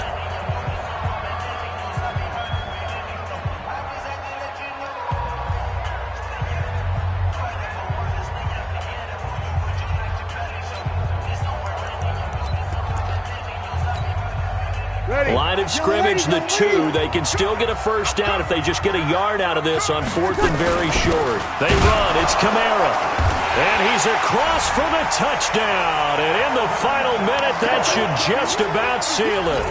Line of scrimmage, the 2. They can still get a 1st down if they just get a yard out of this on 4th and very short. They run. It's Kamara. And he's across for the touchdown. And in the final minute, that should just about seal it.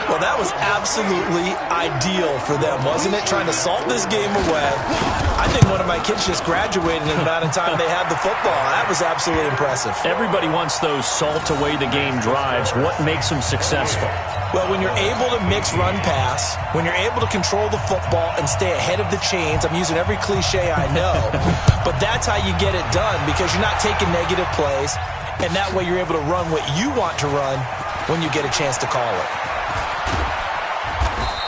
Well, that was absolutely ideal for them, wasn't it? Trying to salt this game away. I think one of my kids just graduated in the amount of time they had the football. That was absolutely impressive. Everybody wants those salt away the game drives. What makes them successful? Well, when you're able to mix run-pass, when you're able to control the football and stay ahead of the chains, I'm using every cliche I know, but that's how you get it done because you're not taking negative plays, and that way you're able to run what you want to run when you get a chance to call it.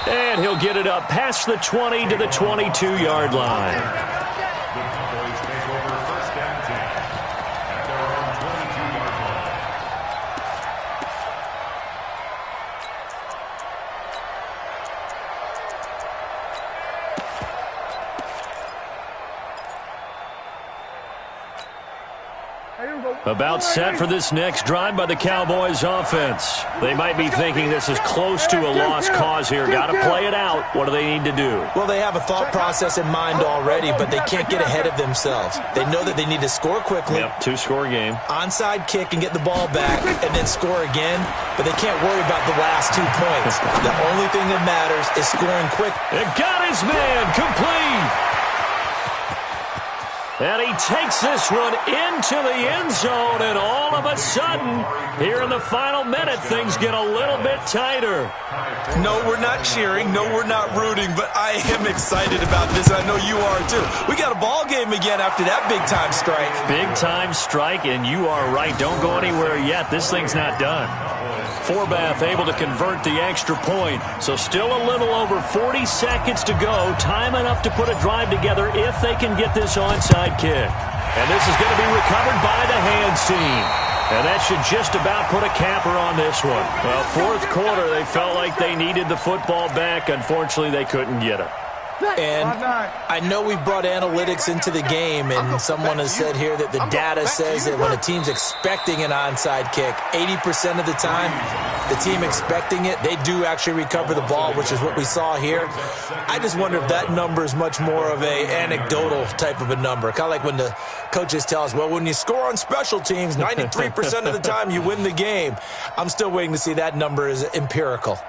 And he'll get it up past the 20 to the 22-yard line. The Cowboys take over 1st and 10 at their own 22-yard line. About set for this next drive by the Cowboys offense. They might be thinking this is close to a lost cause here. Got to play it out. What do they need to do? Well, they have a thought process in mind already, but they can't get ahead of themselves. They know that they need to score quickly. Yep, two-score game. Onside kick and get the ball back and then score again, but they can't worry about the last 2 points. The only thing that matters is scoring quick. It got his man complete. And he takes this one into the end zone, and all of a sudden, here in the final minute, things get a little bit tighter. No, we're not cheering. No, we're not rooting, but I am excited about this. I know you are, too. We got a ball game again after that big-time strike. Big-time strike, and you are right. Don't go anywhere yet. This thing's not done. Forbath able to convert the extra point. So still a little over 40 seconds to go. Time enough to put a drive together if they can get this onside kick. And this is going to be recovered by the hands team. And that should just about put a capper on this one. Well, fourth quarter, they felt like they needed the football back. Unfortunately, they couldn't get it. And I know we brought analytics into the game, and someone has said here that the data says that when a team's expecting an onside kick, 80% of the time, the team expecting it, they do actually recover the ball, which is what we saw here. I just wonder if that number is much more of a anecdotal type of a number. Kind of like when the coaches tell us, well, when you score on special teams, 93% of the time you win the game. I'm still waiting to see that number is empirical.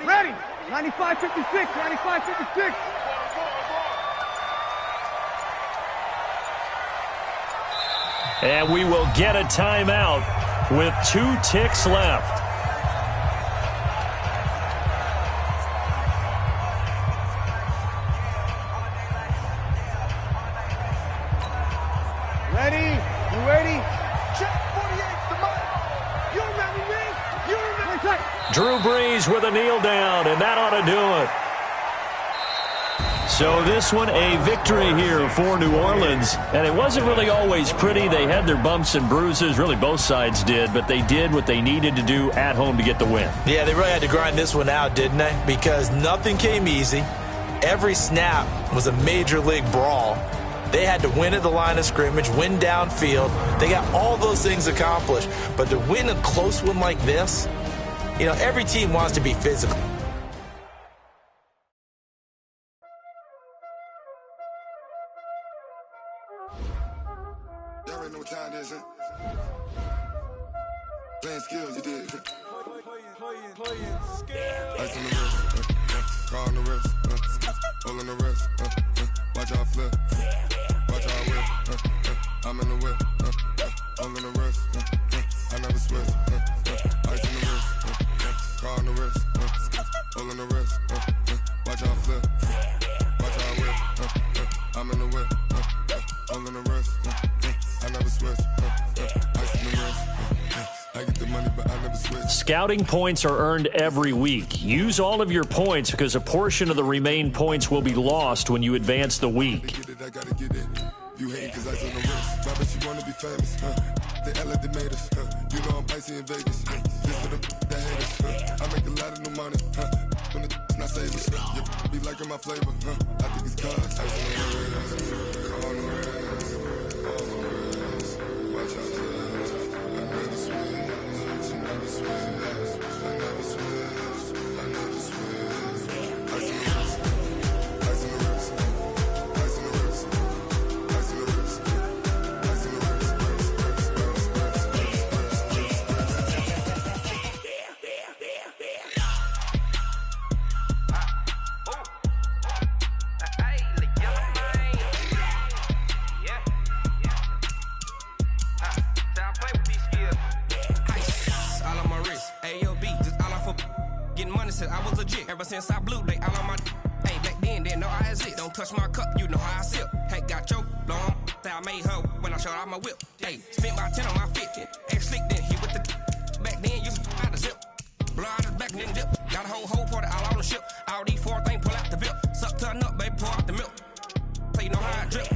Ready. 95-56. 95-56. And we will get a timeout with 2 ticks left. Ready? You ready? Check 48 the mic. You remember me? You remember me? Drew Brees with a kneel down, and that ought to do it. So this one a victory here for New Orleans, and it wasn't really always pretty. They had their bumps and bruises, really both sides did, but they did what they needed to do at home to get the win. Yeah, they really had to grind this one out, didn't they? Because nothing came easy. Every snap was a major league brawl. They had to win at the line of scrimmage, win downfield. They got all those things accomplished, but to win a close one like this, you know, every team wants to be physical. Y'all already know what time it is, huh? Playing skills, you did. Playing skills. Ice on the wrist, car on the wrist, hole on the wrist, watch out flip, watch out whip, I'm in the whip, hole in the wrist, I never switch, ice on the wrist, car on the wrist, hole in the wrist, watch out flip, watch out whip, I'm in the whip, hole in the wrist, I never switch, ice on the wrist, I get the money but I never switch. Scouting points are earned every week. Use all of your points because a portion of the remaining points will be lost when you advance the week. I gotta get it. You hate cause ice on the wrist. I bet you wanna be famous, They act like they made us, You know I'm icy in Vegas, This for the haters, I make a lot of new money, When it's not savers, You be liking my flavor, I think it's cause ice on the wrist, on the wrist, on the wrist. Watch out, I never switch, I never switch, I never switch, I never switch. Ice on the wrist, ice on the wrist, ice on the wrist, ice on the wrist, ice on the wrist, I was legit. Ever since I blew, they all on my hey, back then, didn't know I exist. Don't touch my cup, you know how I sip. Hey, got your long, that I made her when I showed out my whip. Hey, spent my 10 on my 50. Ex-slick, then he with the back then, used to out the zip. Blow out his back and then dip. Got a whole party all on the ship. All these 4 things pull out the VIP. Suck to a nut, baby, pour out the milk. So you know how I drip.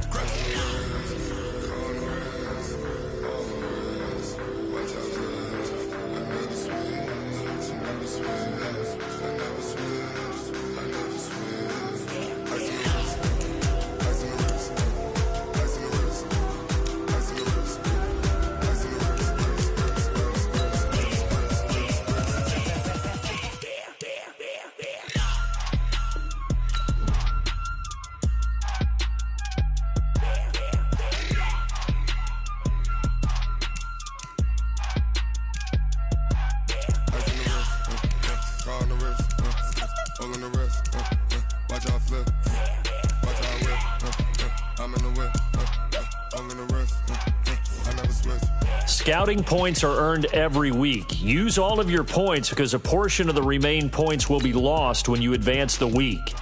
I never switch, I never switch, I never switch. all on the rest. Watch how I flip. Watch how I whip. I'm in the whip. All in the rest. I never switch. Scouting points are earned every week. Use all of your points because a portion of the remaining points will be lost when you advance the week.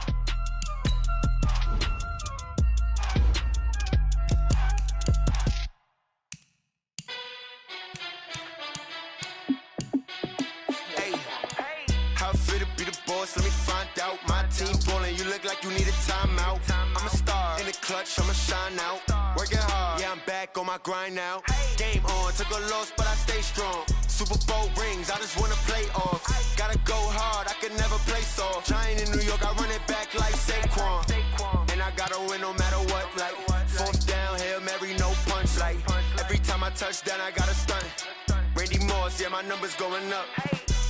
Let me find out. My team ballin', you look like you need a timeout. I'm a star in the clutch, I'ma shine out. Working hard, yeah, I'm back on my grind now. Game on, took a loss, but I stay strong. Super Bowl rings, I just wanna play off. Gotta go hard, I can never play soft. Giant in New York, I run it back like Saquon. And I gotta win no matter what, like fourth down, Hail Mary, no punch. Like every time I touch down, I gotta stunt. Randy Moss, yeah, my numbers going up.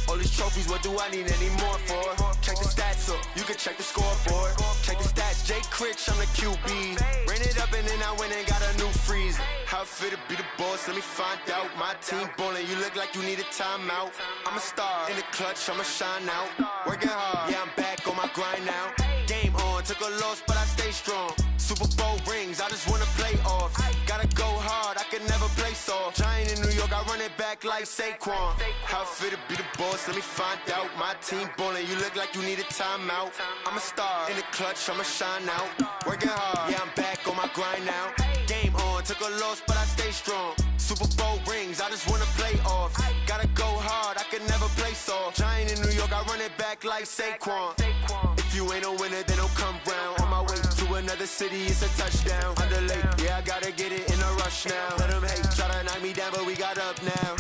All these trophies, what do I need any more for? Check the stats up, you can check the scoreboard. Check the stats, Jay Critch, I'm the QB. Ran it up and then I went and got a new freezer. How it fit to be the boss, let me find out. My team ballin', you look like you need a timeout. I'm a star in the clutch, I'ma shine out. Working hard, yeah, I'm back on my grind now. Game on, took a loss, but I stay strong. Super Bowl rings, I just wanna play off. Gotta go hard, I can never play soft. Giant in New York, I run it back like Saquon. How it fit to be the boss, let me find out. My team ballin', you look like you need a timeout. I'm a star in the clutch, I'ma shine out. Working hard, yeah, I'm back on my grind now. Game on, took a loss, but I stay strong. Super Bowl rings, I just wanna play off. Gotta go hard, I can never play soft. Giant in New York, I run it back like Saquon. If you ain't a winner, then don't come round. On my way to another city, it's a touchdown. Underlay, yeah, I gotta get it in a rush now. Let them hate, try to knock me down, but we got up now.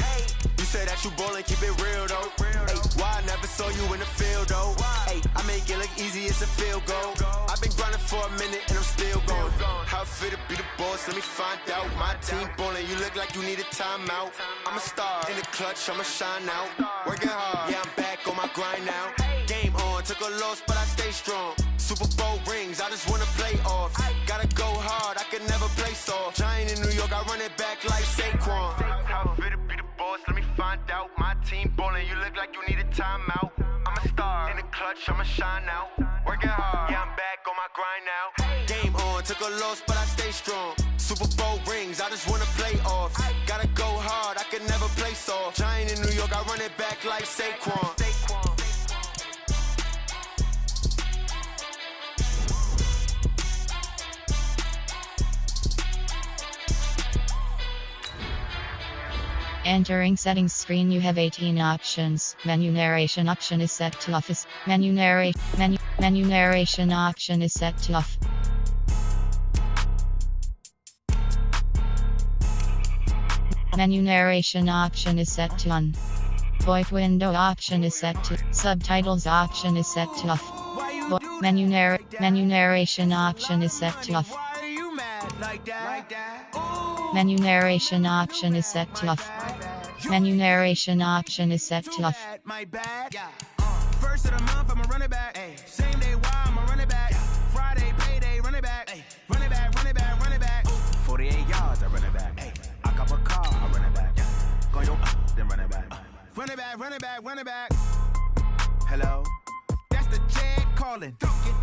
You said that you ballin', keep it real though. Hey, why I never saw you in the field though? Hey, I make it look easy, it's a field goal. I've been grinding for a minute and I'm still going. How it fit to be the boss, let me find out. My team ballin', you look like you need a timeout. I'm a star in the clutch, I'ma shine out. Working hard, yeah, I'm back on my grind now. Game on, took a loss, but I stay strong. Super Bowl rings, I just wanna play off. Gotta go hard, I can never play soft. Giant in New York, I run it back like Saquon. How it fit to be the boss, let me find out. My team ballin', you look like you need a timeout. I'm a star in the clutch, I'ma shine out. Working hard, yeah, I'm back on my grind now. Game on, took a loss, but I stay strong. Super Bowl rings, I just wanna play off. Gotta go hard, I can never play soft. Giant in New York, I run it back like Saquon. Entering settings screen, you have 18 options. Menu narration option is set to off. Menu narration option is set to off. Menu narration option is set to on. VoIP window option is set to. Subtitles option is set to off. Menu narration option is set to off. Menu narration option is set to off. Menu narration option is set to off. First of the month, I'ma run it back. Same day, why I'ma run it back. Friday, payday, run it back. Run it back, run it back, run it back. 48 yards, I run it back. I cop a car, I run it back. Go yo, then run it back. Run it back, run it back, run it back. Hello, that's the Jag calling.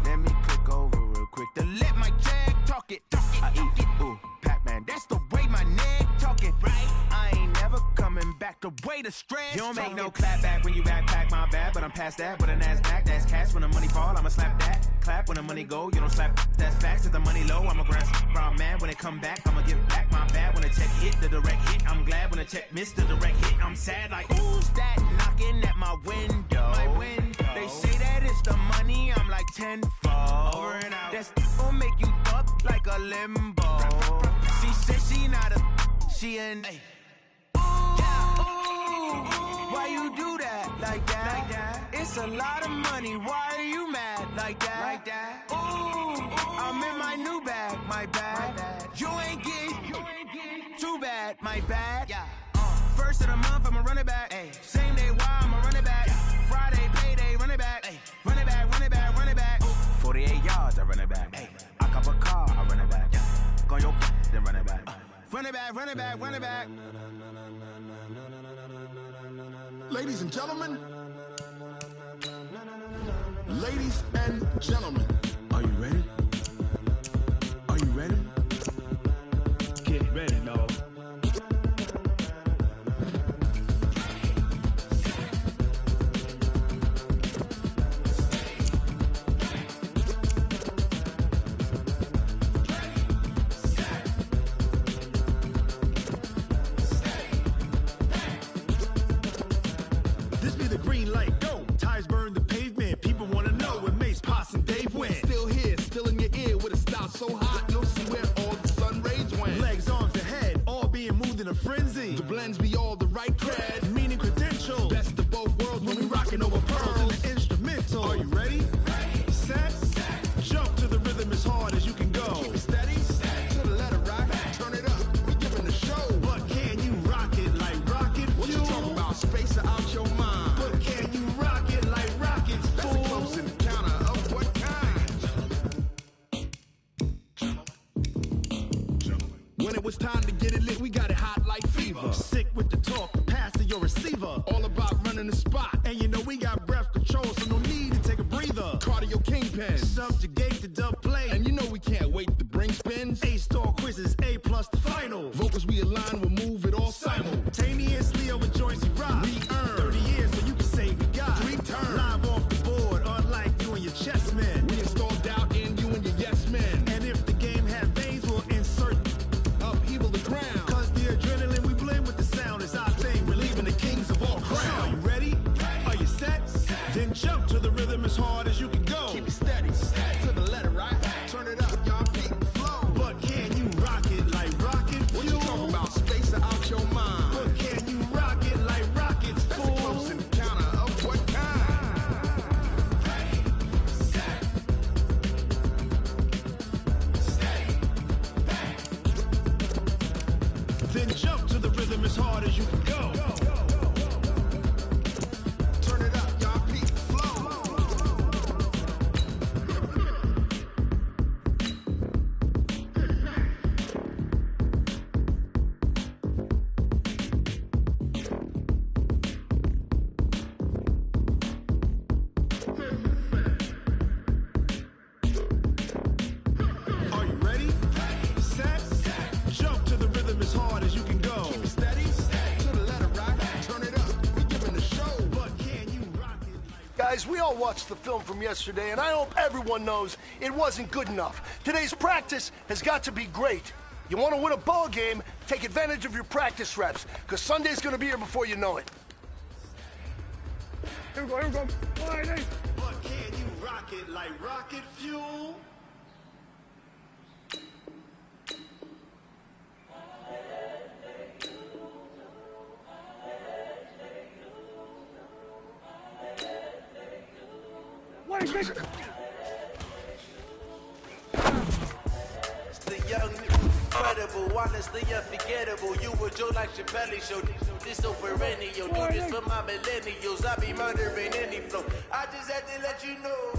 Let me click over real quick to let my Jag talk it. I eat it, ooh, Pac-Man, that's the way my neck talking. Right, I ain't never coming back the way the stress. You don't make no clap back when you backpack, my bad, but I'm past that. With a NASDAQ, that's cash. When the money fall, I'ma slap that. Clap when the money go, you don't slap. That's facts. If the money low, I'ma grind. Brown man, when it come back, I'ma give back. My bad when the check hit, the direct hit. I'm glad when the check missed the direct hit. I'm sad like, who's that knocking at my window? My window. They say that it's the money, I'm like tenfold. Over and out. That's gon' make you fuck like a limbo. She said she not a, she an. Why you do that like that? It's a lot of money. Why are you mad like that? Ooh, I'm in my new bag, my bad. You ain't getting too bad, my bad. First of the month, I'ma run it back. Same day, why I'ma run it back. Friday, payday, run it back. Run it back, run it back, run it back. 48 yards, I run it back. I cop a car, I run it back. Go yo, then run it back. Run it back, run it back, run it back. Ladies and gentlemen, Ladies and gentlemen, are you ready? Are you ready? Get ready, dog. This be the green light, go. Tires burn the pavement. People want to know where Mace, Potts, and Dave went. Still here, still in your ear with a style so hot, no see where all the sun rays went. Legs, arms, and head, all being moved in a frenzy. The blends be all the right cred. Meaning credentials. Best of both worlds when we rockin' over pearls. In the instrumental. Are you ready? Set, jump to the rhythm as hard as you can go. Keep it steady, to the letter right. Turn it up, we giving the show. But can you rock it like rocket fuel? What you talking about? Space or out your mind? But can you rock it like rockets, That's a fool? close encounter of what kind? When it was time to get it lit, we got it hot like fever. Sick with the talk, pass to your receiver. All about running the spot. And you know we got breath control, so no need to take a breather. Cardio kingpin. Subjugate the dub play. And you know we can't wait to bring spins. A-star quizzes, A+ the final. Vocals we align, we'll move it all Simultaneously over joints we rock. We earn 30 years, so you can say we got 3 turns. live off the board, unlike you and your chess men. We install doubt in you and your yes men. And if the game had veins, we'll insert Upheaval the ground. Cause the adrenaline we blend with the sound is our thing. We're leaving the kings of all crowns. So are you ready? Are you set? Then jump to the rhythm as hard as you can go. Keep it steady, to the letter right. Turn it up, y'all keep the flow. But can you rock it like rocket fuel? What you talking about? Space or out your mind? But can you rock it like rockets, That's a fool? close encounter of what kind? Then jump to the rhythm as hard as you can go. Turn it up, y'all keep the flow. Are you ready? Set, jump to the rhythm as hard as you can go. Keep it steady, to the letter right. Turn it up, we giving the show. But can you rock it like Guys, we all watched the film from yesterday, and I hope everyone knows it wasn't good enough. Today's practice has got to be great. You want to win a ball game, take advantage of your practice reps, because Sunday's going to be here before you know it. Here we go, here we go. All right, hey. But can you rock it like rocket fuel? What is this? It's the young, incredible, honestly unforgettable. You were Joe like Chappelle show. This so perennial, do this for my millennials. I be murdering any flow. I just had to let you know.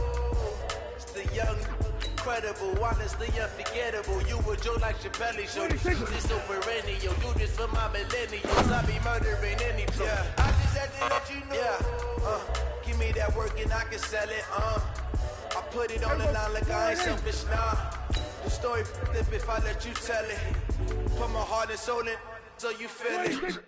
It's the young, incredible, honestly unforgettable. You were Joe like Chappelle show. This so perennial, do this for my millennials. I be murdering any flow. I just had to let you know. Give me that work and I can sell it. I put it on the line like I ain't selfish, nah. The story flip if I let you tell it. Put my heart and soul in so you feel it.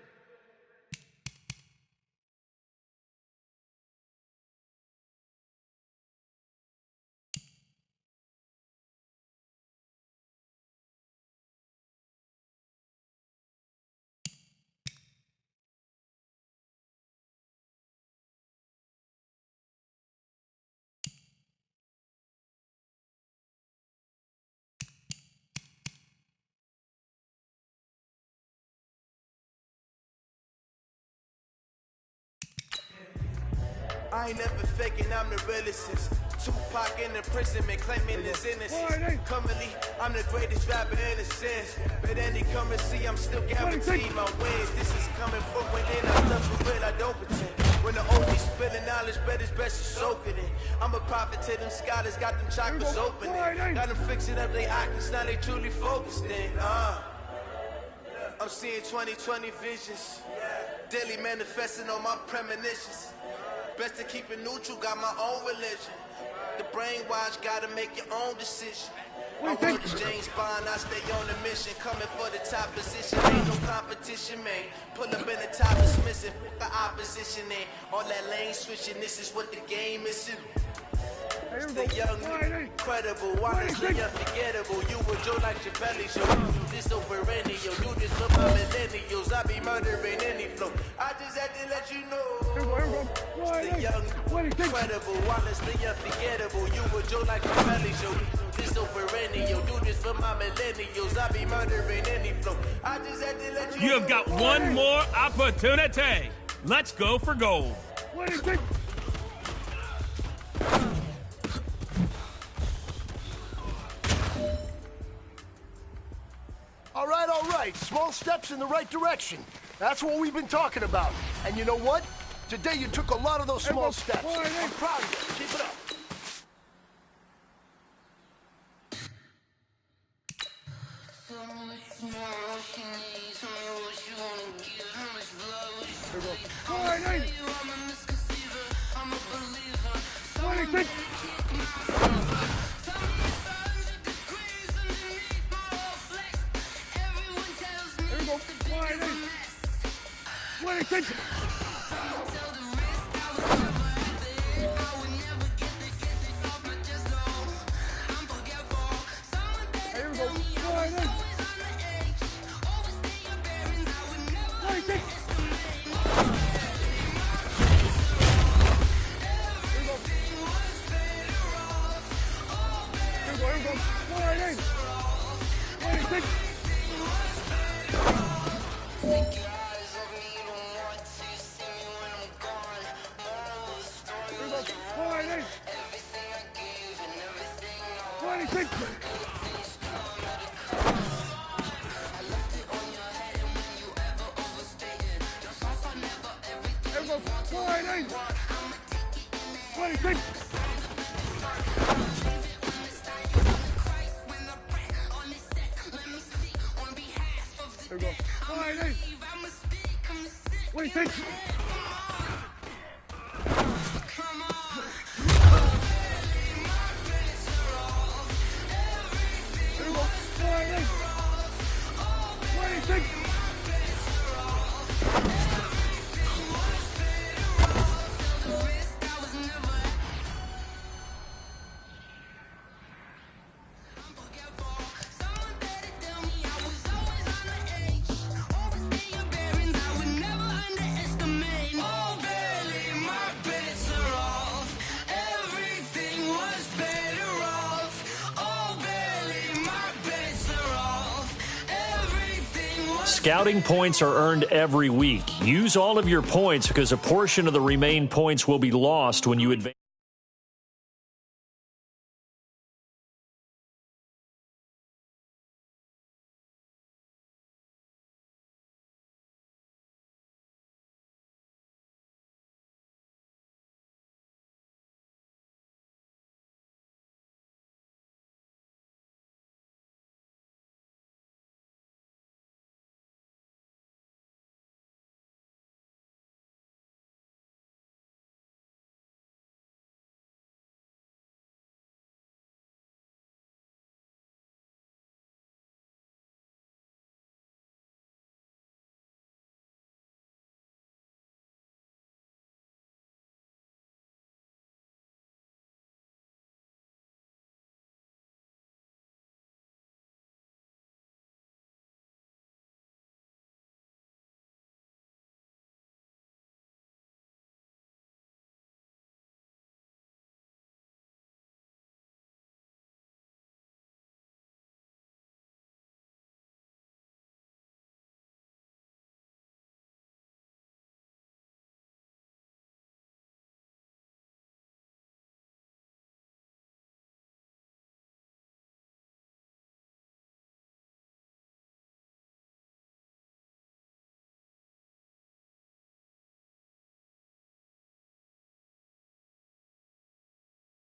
I ain't never faking, I'm the realest since Tupac in imprisonment, claiming his innocence. Currently, I'm the greatest rapper in a sense. But any come and see, I'm still guaranteed my wins. This is coming from within, I'm done for real, I don't pretend. When the OG spilling knowledge, bet it's best to soak it in. I'm a prophet to them scholars, got them chakras opening. Got them fixing up they octaves, now they truly focused in. I'm seeing 2020 visions. Daily manifesting on my premonitions. Best to keep it neutral, got my own religion. The brainwash, gotta make your own decision. My word is James Bond, I stay on a mission. Coming for the top position, ain't no competition, man. Pull up in the top is missing, the opposition ain't. All that lane switching, this is what the game is. It's the young, incredible, honestly unforgettable. You would Joe like your belly show. This over any, yo. Do this for my millennials. I be murdering any flow. I just had to let you know. It's the young, incredible, honestly unforgettable. You would Joe like your belly show. This over any, yo. Do this for my millennials. I be murdering any flow. I just had to let you know. You have got one more opportunity. Let's go for gold. What is it? All right. Small steps in the right direction. That's what we've been talking about. And you know what? Today you took a lot of those small steps. I'm proud of you. Keep it up. Scouting points are earned every week. Use all of your points because a portion of the remaining points will be lost when you advance.